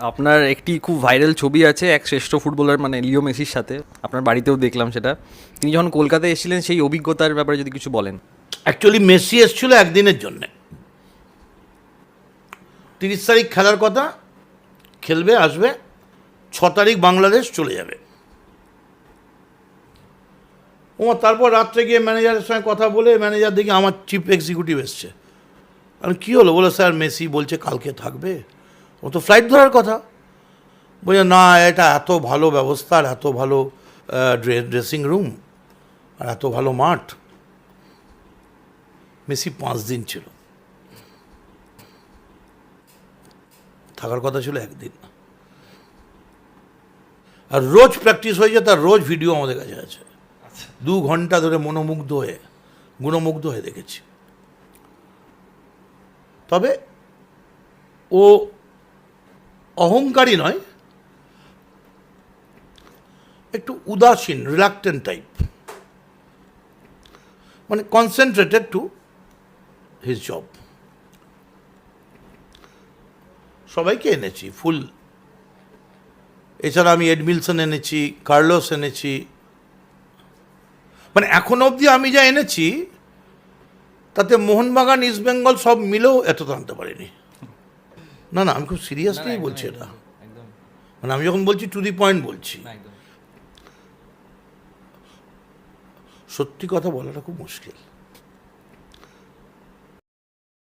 আপনার একটি খুব ভাইরাল ছবি আছে এক শ্রেষ্ঠ ফুটবলার মানে লিও মেসির সাথে, আপনার বাড়িতেও দেখলাম সেটা। তিনি যখন কলকাতায় এসেছিলেন সেই অভিজ্ঞতার ব্যাপারে যদি কিছু বলেন। অ্যাকচুয়ালি মেসি এসেছিল একদিনের জন্যে, 30 তারিখ খেলার কথা, খেলবে, আসবে, 6 তারিখ বাংলাদেশ চলে যাবে। তারপর রাত্রে গিয়ে ম্যানেজারের সঙ্গে কথা বলে ম্যানেজার দেখি আমার চিফ এক্সিকিউটিভ এসছে। আমি কী হলো? বলে স্যার মেসি বলছে কালকে থাকবে, ও তো ফ্লাইট ধরার কথা। বলছে না, এটা এত ভালো ব্যবস্থা আর এত ভালো ড্রেসিং রুম আর এত ভালো মাঠ। মেসি 5 দিন ছিল, থাকার কথা ছিল একদিন। আর রোজ প্র্যাকটিস হয়েছে, তার রোজ ভিডিও আমাদের কাছে আছে। 2 ঘন্টা ধরে গুণমুগ্ধ হয়ে দেখেছি। তবে ও অহংকারী নয়, একটু উদাসীন, রিলাক্টেন্ট টাইপ, মানে কনসেন্ট্রেটেড টু হিজ জব। সবাইকে এনেছি ফুল। এছাড়া আমি এডমিলসন এনেছি, কার্লোস এনেছি, মানে এখনো অবধি আমি যা এনেছি তাতে মোহনবাগান, ইস্ট বেঙ্গল সব মিলেও এতটা আনতে পারিনি। না না, আমি খুব সিরিয়াসলি বলছি এটা, মানে আমি যখন বলছি টু দি পয়েন্ট বলছি। সত্যি কথা বলাটা খুব মুশকিল।